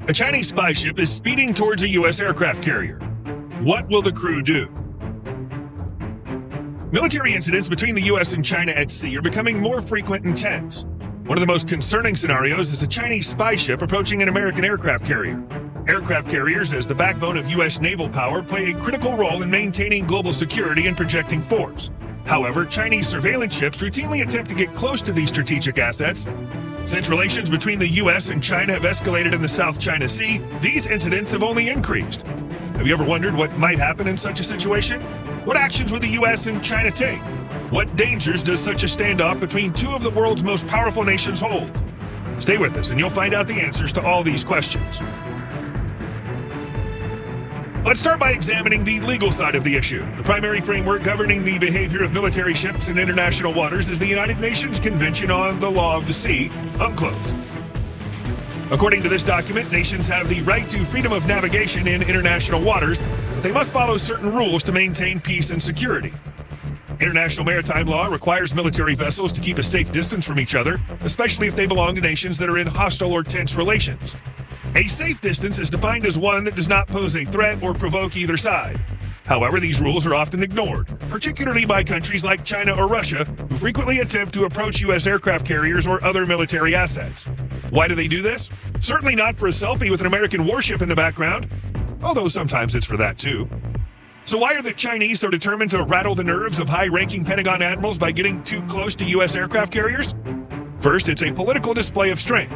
A Chinese spy ship is speeding towards a U.S. aircraft carrier. What will the crew do? Military incidents between the U.S. and China at sea are becoming more frequent and tense. One of the most concerning scenarios is a Chinese spy ship approaching an American aircraft carrier. Aircraft carriers, as the backbone of U.S. naval power, play a critical role in maintaining global security and projecting force. However, Chinese surveillance ships routinely attempt to get close to these strategic assets. Since relations between the U.S. and China have escalated in the South China Sea, these incidents have only increased. Have you ever wondered what might happen in such a situation? What actions would the U.S. and China take? What dangers does such a standoff between two of the world's most powerful nations hold? Stay with us and you'll find out the answers to all these questions. Let's start by examining the legal side of the issue. The primary framework governing the behavior of military ships in international waters is the United Nations Convention on the Law of the Sea, UNCLOS. According to this document, nations have the right to freedom of navigation in international waters, but they must follow certain rules to maintain peace and security. International maritime law requires military vessels to keep a safe distance from each other, especially if they belong to nations that are in hostile or tense relations. A safe distance is defined as one that does not pose a threat or provoke either side. However, these rules are often ignored, particularly by countries like China or Russia, who frequently attempt to approach U.S. aircraft carriers or other military assets. Why do they do this? Certainly not for a selfie with an American warship in the background, although sometimes it's for that too. So why are the Chinese so determined to rattle the nerves of high-ranking Pentagon admirals by getting too close to U.S. aircraft carriers? First, it's a political display of strength.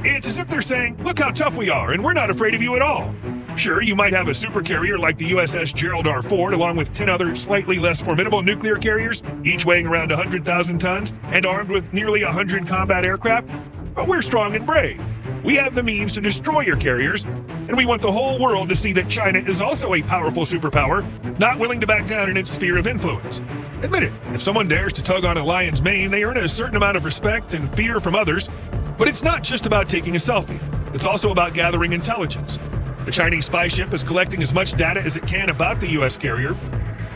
It's as if they're saying, look how tough we are, and we're not afraid of you at all. Sure, you might have a supercarrier like the USS Gerald R. Ford, along with 10 other slightly less formidable nuclear carriers, each weighing around 100,000 tons and armed with nearly 100 combat aircraft. But we're strong and brave. We have the means to destroy your carriers, and we want the whole world to see that China is also a powerful superpower, not willing to back down in its sphere of influence. Admit it, if someone dares to tug on a lion's mane, they earn a certain amount of respect and fear from others. But it's not just about taking a selfie. It's also about gathering intelligence. The Chinese spy ship is collecting as much data as it can about the U.S. carrier.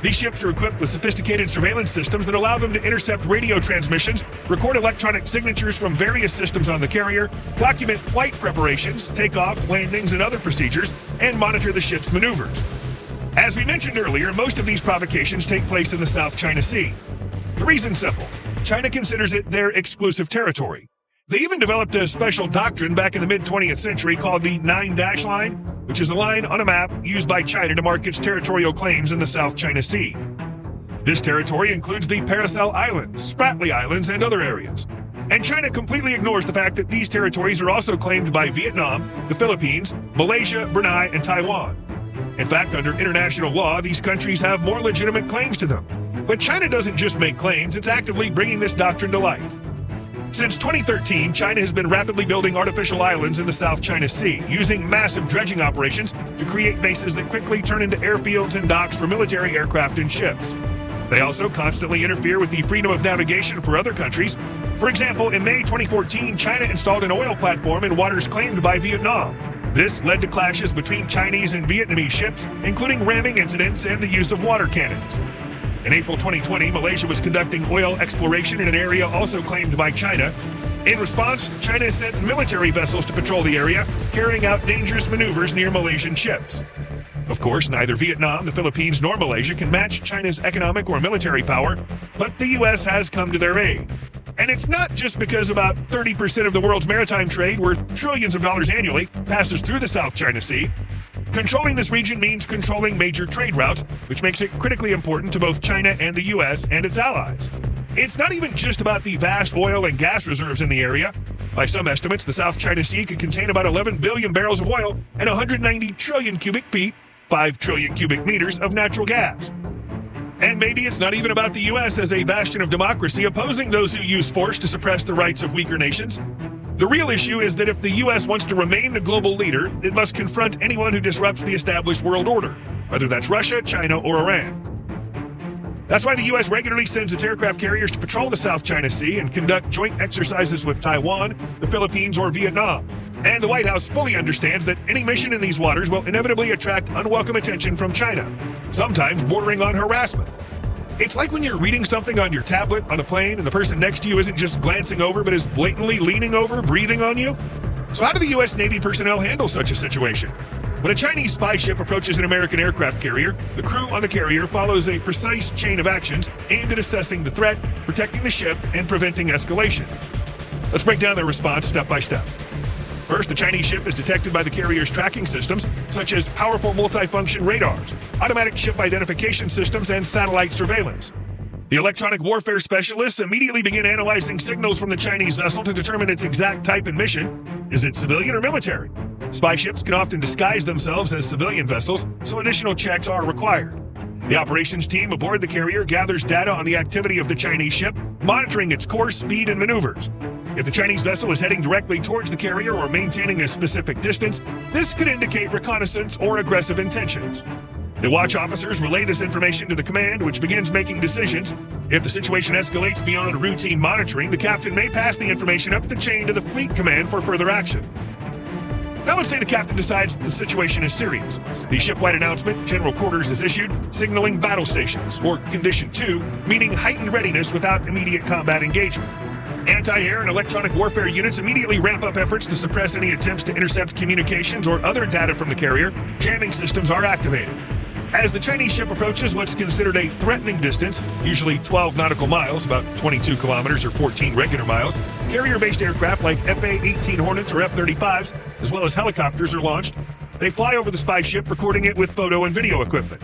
These ships are equipped with sophisticated surveillance systems that allow them to intercept radio transmissions, record electronic signatures from various systems on the carrier, document flight preparations, takeoffs, landings, and other procedures, and monitor the ship's maneuvers. As we mentioned earlier, most of these provocations take place in the South China Sea. The reason's simple. China considers it their exclusive territory. They even developed a special doctrine back in the mid-20th century called the 9-dash line, which is a line on a map used by China to mark its territorial claims in the South China Sea. This territory includes the Paracel Islands, Spratly Islands, and other areas. And China completely ignores the fact that these territories are also claimed by Vietnam, the Philippines, Malaysia, Brunei, and Taiwan. In fact, under international law, these countries have more legitimate claims to them. But China doesn't just make claims, it's actively bringing this doctrine to life. Since 2013, China has been rapidly building artificial islands in the South China Sea, using massive dredging operations to create bases that quickly turn into airfields and docks for military aircraft and ships. They also constantly interfere with the freedom of navigation for other countries. For example, in May 2014, China installed an oil platform in waters claimed by Vietnam. This led to clashes between Chinese and Vietnamese ships, including ramming incidents and the use of water cannons. In April 2020, Malaysia was conducting oil exploration in an area also claimed by China. In response, China sent military vessels to patrol the area, carrying out dangerous maneuvers near Malaysian ships. Of course, neither Vietnam, the Philippines, nor Malaysia can match China's economic or military power, but the U.S. has come to their aid. And it's not just because about 30% of the world's maritime trade, worth trillions of dollars annually, passes through the South China Sea. Controlling this region means controlling major trade routes, which makes it critically important to both China and the U.S. and its allies. It's not even just about the vast oil and gas reserves in the area. By some estimates, the South China Sea could contain about 11 billion barrels of oil and 190 trillion cubic feet, 5 trillion cubic meters of natural gas. And maybe it's not even about the U.S. as a bastion of democracy opposing those who use force to suppress the rights of weaker nations. The real issue is that if the U.S. wants to remain the global leader, it must confront anyone who disrupts the established world order, whether that's Russia, China, or Iran. That's why the U.S. regularly sends its aircraft carriers to patrol the South China Sea and conduct joint exercises with Taiwan, the Philippines, or Vietnam. And the White House fully understands that any mission in these waters will inevitably attract unwelcome attention from China, sometimes bordering on harassment. It's like when you're reading something on your tablet on a plane and the person next to you isn't just glancing over but is blatantly leaning over, breathing on you. So how do the U.S. Navy personnel handle such a situation? When a Chinese spy ship approaches an American aircraft carrier, the crew on the carrier follows a precise chain of actions aimed at assessing the threat, protecting the ship, and preventing escalation. Let's break down their response step by step. First, the Chinese ship is detected by the carrier's tracking systems, such as powerful multifunction radars, automatic ship identification systems, and satellite surveillance. The electronic warfare specialists immediately begin analyzing signals from the Chinese vessel to determine its exact type and mission. Is it civilian or military? Spy ships can often disguise themselves as civilian vessels, so additional checks are required. The operations team aboard the carrier gathers data on the activity of the Chinese ship, monitoring its course, speed, and maneuvers. If the Chinese vessel is heading directly towards the carrier or maintaining a specific distance, this could indicate reconnaissance or aggressive intentions. The watch officers relay this information to the command, which begins making decisions. If the situation escalates beyond routine monitoring, the captain may pass the information up the chain to the fleet command for further action. Now let's say the captain decides that the situation is serious. The shipwide announcement, General Quarters, is issued, signaling battle stations, or Condition 2, meaning heightened readiness without immediate combat engagement. Anti-air and electronic warfare units immediately ramp up efforts to suppress any attempts to intercept communications or other data from the carrier. Jamming systems are activated. As the Chinese ship approaches what's considered a threatening distance, usually 12 nautical miles, about 22 kilometers or 14 regular miles, carrier-based aircraft like FA-18 Hornets or F-35s, as well as helicopters, are launched. They fly over the spy ship, recording it with photo and video equipment.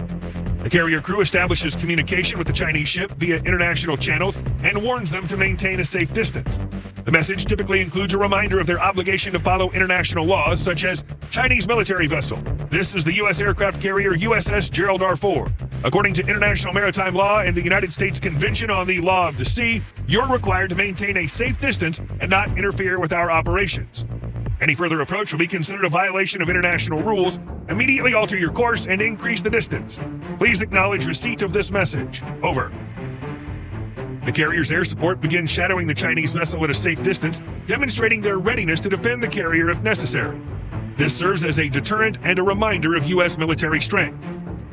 The carrier crew establishes communication with the Chinese ship via international channels and warns them to maintain a safe distance. The message typically includes a reminder of their obligation to follow international laws, such as Chinese military vessel. This is the U.S. aircraft carrier USS Gerald R. Ford. According to international maritime law and the United States Convention on the Law of the Sea, you're required to maintain a safe distance and not interfere with our operations. Any further approach will be considered a violation of international rules. Immediately alter your course and increase the distance. Please acknowledge receipt of this message. Over. The carrier's air support begins shadowing the Chinese vessel at a safe distance, demonstrating their readiness to defend the carrier if necessary. This serves as a deterrent and a reminder of U.S. military strength.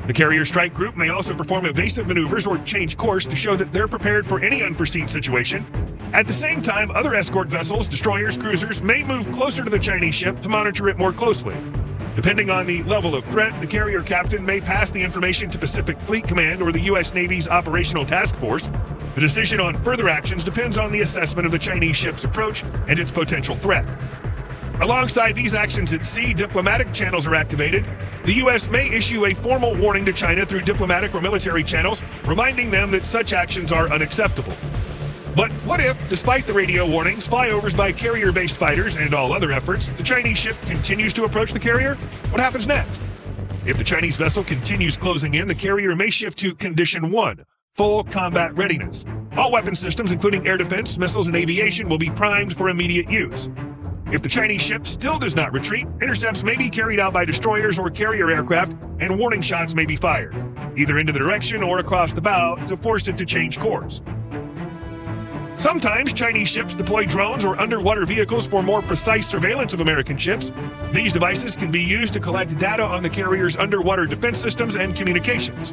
The carrier strike group may also perform evasive maneuvers or change course to show that they're prepared for any unforeseen situation. At the same time, other escort vessels, destroyers, cruisers may move closer to the Chinese ship to monitor it more closely. Depending on the level of threat, the carrier captain may pass the information to Pacific Fleet Command or the U.S. Navy's Operational Task Force. The decision on further actions depends on the assessment of the Chinese ship's approach and its potential threat. Alongside these actions at sea, diplomatic channels are activated. The U.S. may issue a formal warning to China through diplomatic or military channels, reminding them that such actions are unacceptable. But what if, despite the radio warnings, flyovers by carrier-based fighters, and all other efforts, the Chinese ship continues to approach the carrier? What happens next? If the Chinese vessel continues closing in, the carrier may shift to Condition 1, full combat readiness. All weapon systems, including air defense, missiles, and aviation, will be primed for immediate use. If the Chinese ship still does not retreat, intercepts may be carried out by destroyers or carrier aircraft, and warning shots may be fired, either into the direction or across the bow, to force it to change course. Sometimes Chinese ships deploy drones or underwater vehicles for more precise surveillance of American ships. These devices can be used to collect data on the carrier's underwater defense systems and communications.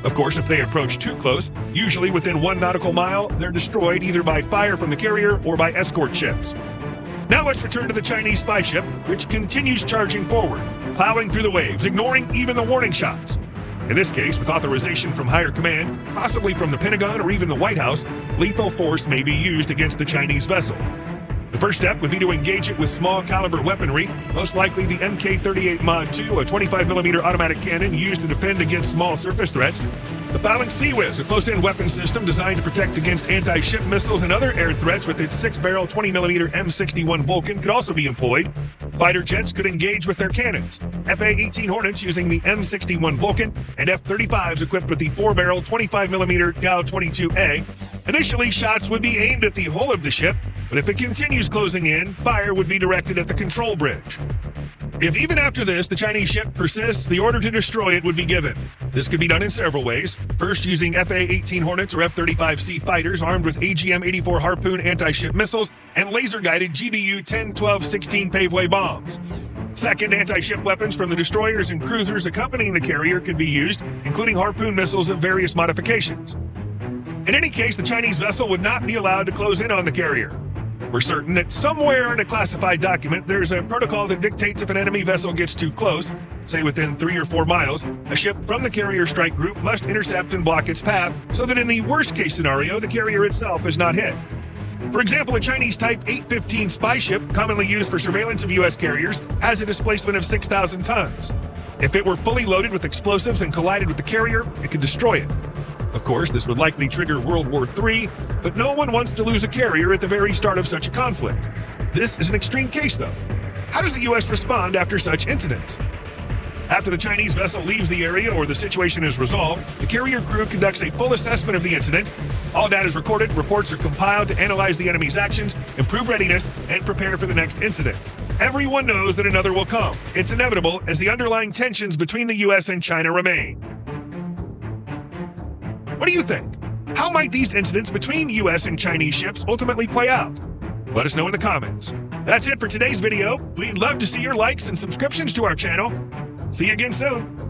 Of course, if they approach too close, usually within 1 nautical mile, they're destroyed either by fire from the carrier or by escort ships. Now let's return to the Chinese spy ship, which continues charging forward, plowing through the waves, ignoring even the warning shots. In this case, with authorization from higher command, possibly from the Pentagon or even the White House, lethal force may be used against the Chinese vessel. The first step would be to engage it with small caliber weaponry, most likely the Mk-38 Mod 2, a 25mm automatic cannon used to defend against small surface threats. The Fowling Sea Whiz, a close-in weapon system designed to protect against anti-ship missiles and other air threats with its 6-barrel 20mm M61 Vulcan, could also be employed. Fighter jets could engage with their cannons. FA-18 Hornets using the M61 Vulcan, and F-35s equipped with the 4-barrel 25mm GAU-22A. Initially, shots would be aimed at the hull of the ship, but if it continues closing in, fire would be directed at the control bridge. If even after this the Chinese ship persists, the order to destroy it would be given. This could be done in several ways. First, using FA-18 Hornets or F-35C fighters armed with AGM-84 Harpoon anti-ship missiles and laser-guided GBU 10, 12, 16 paveway bombs. Second, anti-ship weapons from the destroyers and cruisers accompanying the carrier could be used, including Harpoon missiles of various modifications. In any case, the Chinese vessel would not be allowed to close in on the carrier. We're certain that somewhere in a classified document, there's a protocol that dictates if an enemy vessel gets too close, say within 3 or 4 miles, a ship from the carrier strike group must intercept and block its path so that in the worst case scenario, the carrier itself is not hit. For example, a Chinese Type 815 spy ship, commonly used for surveillance of U.S. carriers, has a displacement of 6,000 tons. If it were fully loaded with explosives and collided with the carrier, it could destroy it. Of course, this would likely trigger World War III, but no one wants to lose a carrier at the very start of such a conflict. This is an extreme case, though. How does the U.S. respond after such incidents? After the Chinese vessel leaves the area or the situation is resolved, the carrier crew conducts a full assessment of the incident. All data is recorded, reports are compiled to analyze the enemy's actions, improve readiness, and prepare for the next incident. Everyone knows that another will come. It's inevitable as the underlying tensions between the U.S. and China remain. What do you think? How might these incidents between U.S. and Chinese ships ultimately play out? Let us know in the comments. That's it for today's video. We'd love to see your likes and subscriptions to our channel. See you again soon.